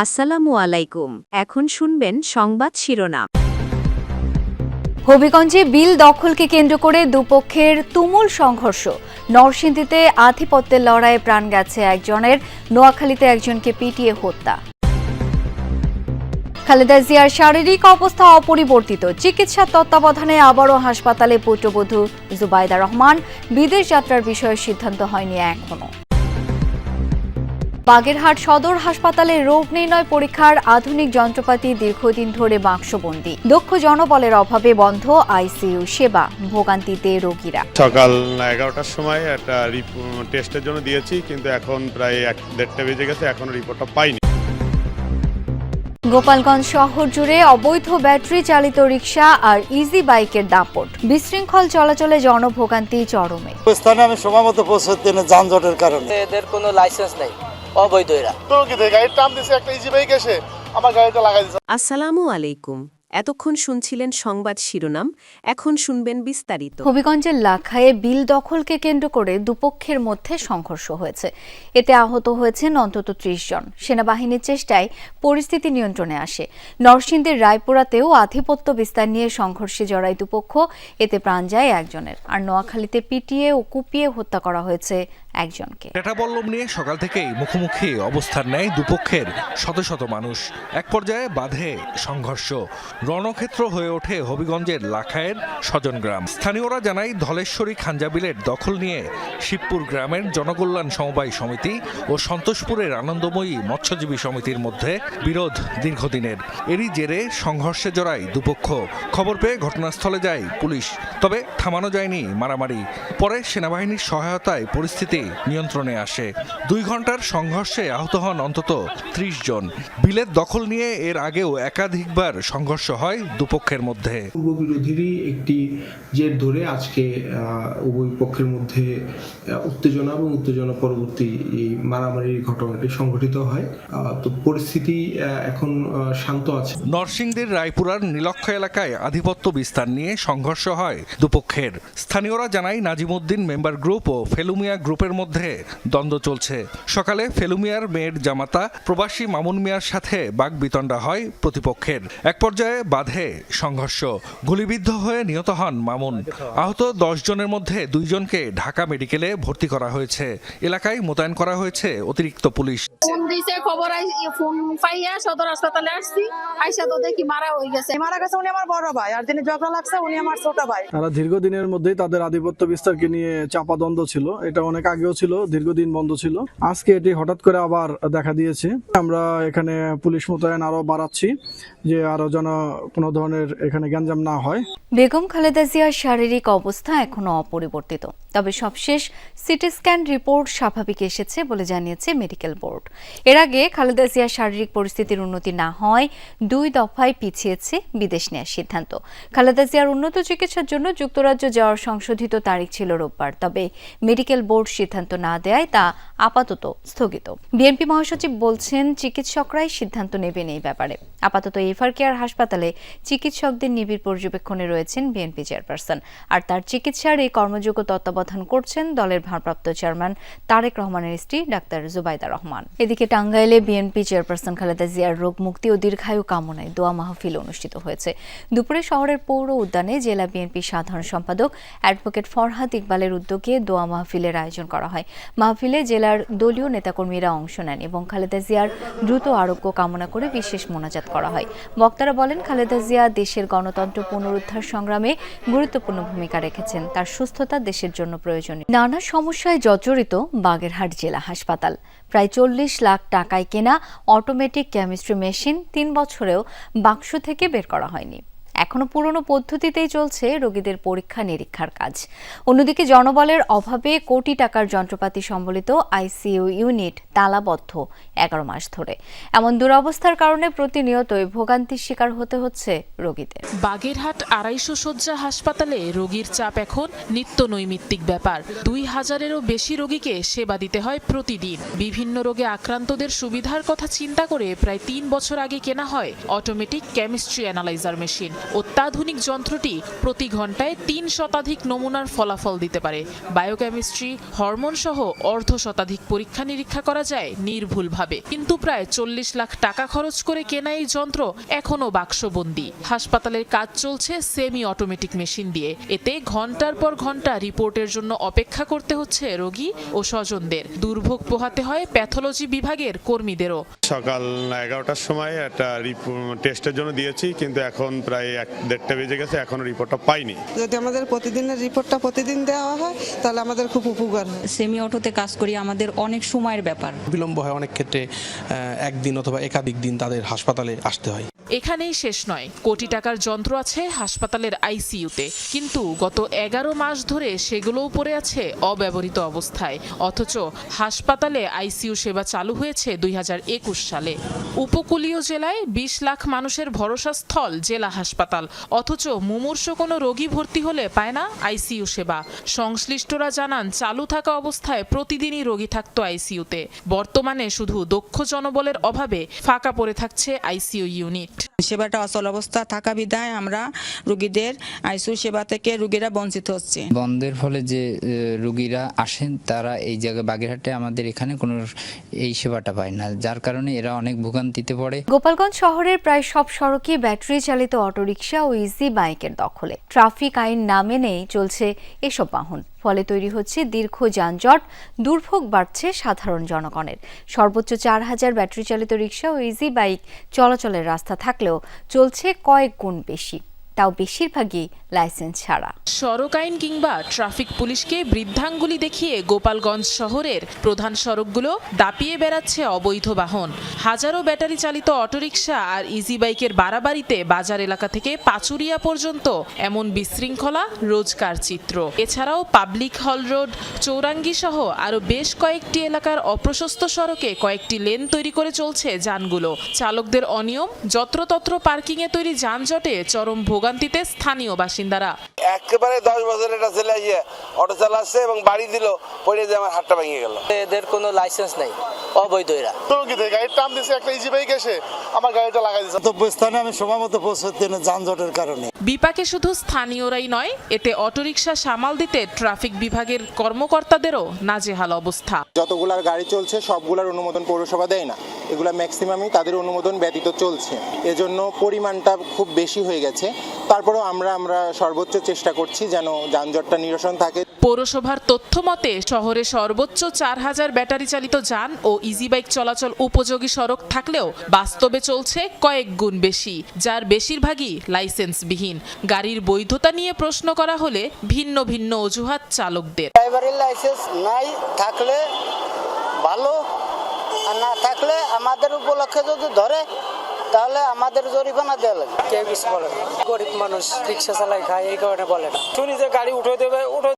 আসসালামু আলাইকুম। এখন শুনবেন সংবাদ শিরোনাম। হবিগঞ্জে বিল দখলকে কেন্দ্র করে দুপক্ষের তুমুল সংঘর্ষ। নরসিংদীতে আধিপত্যের লড়াইয়ে প্রাণ গেছে একজনের, নোয়াখালীতে একজনকে পিটিয়ে হত্যা। খালেদা জিয়ার শারীরিক অবস্থা অপরিবর্তিত, চিকিৎসার তত্ত্বাবধানে আবারও হাসপাতালে পুত্রবধূ জুবাইদা রহমান। বিদেশ যাত্রার বিষয়ে সিদ্ধান্ত হয়নি এখনো। বাগেরহাট সদর হাসপাতালে রোগ নির্ণয় পরীক্ষার আধুনিক যন্ত্রপাতি দীর্ঘদিন ধরে বাক্সবন্দী। দক্ষ জনবলের অভাবে বন্ধ আইসিইউ সেবা, ভোগান্তিতে রোগীরা। সকাল 11টার সময় একটা টেস্টের জন্য দিয়েছি, কিন্তু এখন প্রায় 1-1:30 বেজে গেছে, এখনো রিপোর্টটা পাইনি। গোপালগঞ্জ শহর জুড়ে অবৈধ ব্যাটারি চালিত রিকশা আর ইজি বাইকের দাপট, বিশৃঙ্খল চলাচলে জনভোগান্তি চরমে। স্থানে আমি সময় মতো পৌঁছতে না, যানজটের কারণে। এদের কোনো লাইসেন্স নেই, অবৈধ এরা। গাড়ির টার্ম দিছে, একটা ইজি বাইক এসে আমার গাড়িটা লাগাই দিছে। আসসালামু আলাইকুম। এতক্ষণ শুনছিলেন সংবাদ শিরোনাম, এখন শুনবেন বিস্তারিত। হবিগঞ্জের লাখায়ে বিল দখলকে কেন্দ্র করে দুপক্ষের মধ্যে সংঘর্ষ হয়েছে। এতে আহত হয়েছেন অন্তত ৩০ জন। সেনাবাহিনীর চেষ্টায় পরিস্থিতি নিয়ন্ত্রণে আসে। নরসিংদীর রায়পুরাতেও আধিপত্য বিস্তার নিয়ে সংঘর্ষে জড়ায় দুপক্ষ, এতে প্রাণ যায় একজনের। আর নোয়াখালীতে পিটিয়ে ও কুপিয়ে হত্যা করা হয়েছে একজনকে। টেটাবল্লম নিয়ে সকাল থেকেই মুখোমুখি অবস্থান নেয় দুপক্ষের শত শত মানুষ। এক পর্যায়ে বাধে সংঘর্ষ। রণক্ষেত্র হয়ে ওঠে হবিগঞ্জের লাখায়ের স্বজন গ্রাম। স্থানীয়রা জানায়, ধলেশ্বরী খাঞ্জাবিলের দখল নিয়ে শিবপুর গ্রামের জনকল্যাণ সমবায় সমিতি ও সন্তোষপুরের আনন্দময়ী মৎস্যজীবী সমিতির মধ্যে বিরোধ দীর্ঘদিনের। এরই জেরে সংঘর্ষে জড়ায় দুপক্ষ। খবর পেয়ে ঘটনাস্থলে যায় পুলিশ, তবে থামানো যায়নি মারামারি। পরে সেনাবাহিনীর সহায়তায় পরিস্থিতি নিয়ন্ত্রণে আসে। 2 ঘন্টার সংঘর্ষে আহত হন অন্তত 30 জন। বিলের দখল নিয়ে এর আগেও একাধিকবার সংঘর্ষ হয় দুপক্ষের মধ্যে। পূর্ব বিরোধীরই একটি জের ধরে আজকে উভয় পক্ষের মধ্যে উত্তেজনা এবং উত্তেজনা পরবর্তী এই মারামারির ঘটনাটি সংঘটিত হয়। তো পরিস্থিতি এখন শান্ত আছে। নরসিংদীর রায়পুরার নীলক্ষ এলাকায় আধিপত্য বিস্তার নিয়ে সংঘর্ষ হয় দুপক্ষের। স্থানীয়রা জানায়, নাজিমউদ্দিন মেম্বার গ্রুপ ও ফেলুমিয়া গ্রুপের মধ্যে দ্বন্দ্ব চলছে। সকালে ফেলুমিয়ার মেয়ের জামাতা প্রবাসী মামুন মিয়ার সাথে বাগবিতণ্ডা হয় প্রতিপক্ষের। এক পর্যায়ে বাধে সংঘর্ষ। গুলিবিদ্ধ হয়ে নিহত হন মামুন। আহত 10 জনের মধ্যে 2 জনকে ঢাকা মেডিকেলে ভর্তি করা হয়েছে। এলাকায় মোতায়েন করা হয়েছে অতিরিক্ত পুলিশ। ফোন দিয়েছে, খবর ফোন পাইয়া সদর হাসপাতালে আসছি, আইসা তো দেখি মারা হয়ে গেছে। মারা গেছে উনি আমার বড় ভাই, আর যিনি ঝগড়া লাগছে উনি আমার ছোট ভাই। তারা দীর্ঘদিনের মধ্যেই তাদের আধিপত্য বিস্তারকে নিয়ে চাপা দ্বন্দ্ব ছিল। এটা অনেক আগেও ছিল, দীর্ঘদিন বন্ধ ছিল। আজকে এটি হঠাৎ করে আবার দেখা দিয়েছে। আমরা এখানে পুলিশ মোতায়েন আরো বাড়াচ্ছি, যে আরো যেন কোনো ধরনের এখানে গ্যাঞ্জাম না হয়। বেগম খালেদা জিয়ার শারীরিক অবস্থা এখনো অপরিবর্তিত, তবে সবশেষ সিটি স্ক্যান রিপোর্ট স্বাভাবিক এসেছে বলে জানিয়েছে মেডিকেল বোর্ড। এর আগে খালেদা জিয়ার শারীরিক পরিস্থিতির উন্নতি না হয় 2 দফায় পিছিয়েছে বিদেশ নেওয়ার সিদ্ধান্ত। খালেদা জিয়ার উন্নত চিকিৎসার জন্য যুক্তরাজ্য যাওয়ার সংশোধিত তারিখ ছিল রোববার, তবে মেডিকেল বোর্ড সিদ্ধান্ত না দেয় তা আপাতত স্থগিত। বিএনপি মহাসচিব বলছেন, চিকিৎসকরাই সিদ্ধান্ত নেবেন এই ব্যাপারে। আপাতত এভার কেয়ার হাসপাতালে চিকিৎসকদের নিবিড় পর্যবেক্ষণে রয়েছেন বিএনপি চেয়ারপারসন, আর তার চিকিৎসার এই কর্মযোগ্য তত্ত্বাবধান করছেন দলের ভারপ্রাপ্ত চেয়ারম্যান তারেক রহমানের স্ত্রী ডাক্তার জুবাইদা রহমান। এদিকে টাঙ্গাইলে বিএনপি চেয়ারপারসন খালেদা জিয়ার রোগ মুক্তি ও দীর্ঘায়ু কামনায় দোয়া মাহফিল অনুষ্ঠিত হয়েছে। দুপুরে শহরের পৌর উদ্যানে জেলা বিএনপি সাধারণ সম্পাদক অ্যাডভোকেট ফরহাদ ইকবালের উদ্যোগে দোয়া মাহফিলের আয়োজন করা হয়। মাহফিলে জেলার দলীয় নেতাকর্মীরা অংশ নেন এবং খালেদা জিয়ার দ্রুত আরোগ্য কামনা করে বিশেষ মোনাজাত করা হয়। বক্তারা বলেন, খালেদা জিয়া দেশের গণতন্ত্র পুনরুদ্ধার সংগ্রামে গুরুত্বপূর্ণ ভূমিকা রেখেছেন। তার সুস্থতা দেশের জন্য প্রয়োজনীয়। নানা সমস্যায় জর্জরিত বাগেরহাট জেলা হাসপাতাল। প্রায় 40 লাখ টাকায় কেনা অটোমেটিক কেমিস্ট্রি মেশিন 3 বছরেও বাক্স থেকে বের করা হয়নি। এখনো পুরনো পদ্ধতিতেই চলছে রোগীদের পরীক্ষা নিরীক্ষার কাজ। অন্যদিকে জনবলের অভাবে কোটি টাকার যন্ত্রপাতি সম্বলিত আইসিইউ ইউনিট তালাবদ্ধ 11 মাস ধরে। এমন দুরবস্থার কারণে প্রতিনিয়তই ভোগান্তির শিকার হতে হচ্ছে রোগীদের। বাগেরহাট 250 শয্যা হাসপাতালে রোগীর চাপ এখন নিত্য নৈমিত্তিক ব্যাপার। 2000-এরও বেশি রোগীকে সেবা দিতে হয় প্রতিদিন। বিভিন্ন রোগে আক্রান্তদের সুবিধার কথা চিন্তা করে প্রায় 3 বছর আগে কেনা হয় অটোমেটিক কেমিস্ট্রি অ্যানালাইজার মেশিন। অত্যাধুনিক যন্ত্রটি প্রতি ঘন্টায় 3 শতাধিক নমুনার ফলাফল দিতে পারে। বায়োকেমিস্ট্রি, হরমোন সহ অর্ধ শতাধিক পরীক্ষা নিরীক্ষা করা যায় নির্ভুলভাবে। কিন্তু প্রায় 40 লাখ টাকা খরচ করে কেনা এই যন্ত্র এখনো বাক্সবন্দী। হাসপাতালের কাজ চলছে সেমি অটোমেটিক মেশিন দিয়ে। এতে ঘন্টার পর ঘন্টা রিপোর্টের জন্য অপেক্ষা করতে হচ্ছে রোগী ও স্বজনদের। দুর্ভোগ পোহাতে হয় প্যাথোলজি বিভাগের কর্মীদেরও। সকাল 11টার সময় একটা টেস্টের জন্য দিয়েছি, কিন্তু এখন প্রায় 1-1.5 বেজে গেছে, এখনো রিপোর্টটা পাইনি। যদি আমাদের প্রতিদিনের রিপোর্টটা প্রতিদিন দেওয়া হয় তাহলে আমাদের খুব উপকার হয়। সেমি অটোতে কাজ করি, আমাদের অনেক সময়ের ব্যাপার। বিলম্ব হয় অনেক ক্ষেত্রে, একদিন অথবা একাধিক দিন তাদের হাসপাতালে আসতে হয়। এখানেই শেষ নয়, কোটি টাকার যন্ত্র আছে হাসপাতালের আইসিইউতে, কিন্তু গত 11 মাস ধরে সেগুলোও পড়ে আছে অব্যবহৃত অবস্থায়। অথচ হাসপাতালে আইসিইউ সেবা চালু হয়েছে 2021 সালে। উপকূলীয় জেলায় 20 লাখ মানুষের ভরসা স্থল জেলা হাসপাতাল, অথচ মুমূর্ষু কোনো রোগী ভর্তি হলে পায় না আইসিইউ সেবা। সংশ্লিষ্টরা জানান, চালু থাকা অবস্থায় প্রতিদিনই রোগী থাকতো আইসিইউতে। বর্তমানে শুধু দক্ষ জনবলের অভাবে ফাঁকা পড়ে থাকছে আইসিইউ ইউনিট। সেবাটা অচল অবস্থা থাকা বিধায় আমরা রোগীদের আইসিইউ সেবা থেকে রোগীরা বঞ্চিত হচ্ছে। বন্ধের ফলে যে রোগীরা আসেন তারা এই জায়গায় বাগেরহাটে আমাদের এখানে কোনো এই সেবাটা পায় না, যার কারণে এরা অনেক ভোগান্তিতে পড়ে। গোপালগঞ্জ শহরের প্রায় সব সড়কই ব্যাটারি চালিত অটোরিকশা ও ইজি বাইকের দখলে। ট্রাফিক আইন না মেনেই চলছে এসব বাহন। ফলে তৈরি হচ্ছে দীর্ঘ যানজট, দুর্ভোগ বাড়ছে সাধারণ জনগণের। সর্বোচ্চ 4000 ব্যাটারি চালিত রিকশা ও ইজি বাইক চলাচলের রাস্তা থাকলেও চলছে কয়েক গুণ বেশি, তাও বেশিরভাগই লাইসেন্স ছাড়া। সড়ক আইন কিংবা ট্রাফিক পুলিশকে বৃদ্ধাঙ্গুলি দেখিয়ে গোপালগঞ্জ শহরের প্রধান সড়কগুলো দাপিয়ে বেড়াচ্ছে অবৈধ বাহন। হাজারো ব্যাটারি চালিত অটোরিকশা আর ইজি বাইকের বাড়াবাড়িতে বাজার এলাকা থেকে পাচুরিয়া পর্যন্ত এমন বিশৃঙ্খলা রোজকার চিত্র। এছাড়াও পাবলিক হল রোড, চৌরাঙ্গি সহ আরও বেশ কয়েকটি এলাকার অপ্রশস্ত সড়কে কয়েকটি লেন তৈরি করে চলছে যানগুলো। চালকদের অনিয়ম, যত্রতত্র পার্কিংয়ে তৈরি যানজটে চরম ভোগান্তিতে স্থানীয় বাসিন্দারা। একেবারে 10 বছর এটা ছেলে অটো চালাচ্ছে এবং বাড়ি দিল, পড়ে যে আমার হাতটা ভেঙে গেল। এদের কোনো লাইসেন্স নেই, অবৈধ এরা। গাড়ির টার্ম দিয়েছে, একটা ইজি বাইক এসে আমার গাড়িটা লাগাই দিয়েছে। গন্তব্যস্থানে আমি সময় মতো পৌঁছতে না যানজটের কারণে। বিপাকে শুধু স্থানীয়রাই নয়, এতে অটোরিকশা সামাল দিতে ট্রাফিক বিভাগের কর্মকর্তাদেরও নাজেহাল অবস্থা। যতগুলার গাড়ি চলছে সবগুলার অনুমোদন পৌরসভা দেয় না, এগুলা ম্যাক্সিমামই তাদের অনুমোদন ব্যতীত চলছে। এজন্য পরিমাণটা খুব বেশি হয়ে গেছে। তারপরেও আমরা সর্বোচ্চ চেষ্টা করছি যেন যানজটটা নিরসন থাকে। পৌরসভার তথ্য মতে শহরে সর্বোচ্চ 4000 ব্যাটারি চালিত যান ও ইজি বাইক চলাচল উপযোগী সড়ক থাকলেও বাস্তবে চলছে কয়েক গুণ বেশি, যার বেশিরভাগই লাইসেন্সবিহীন। গাড়ির বৈধতা নিয়ে প্রশ্ন করা হলে ভিন্ন ভিন্ন অজুহাত চালকদের। ড্রাইভারের লাইসেন্স নাই থাকলে ভালো, আর না থাকলে আমাদের উপলক্ষে যদি ধরে তাহলে আমাদের জরিমানা দেওয়া লাগে। কেউ কিছু বলে না, গরিব মানুষ রিক্সা চালাই খায়, এই কারণে বলে না। শুনি যে গাড়ি উঠে দেবে,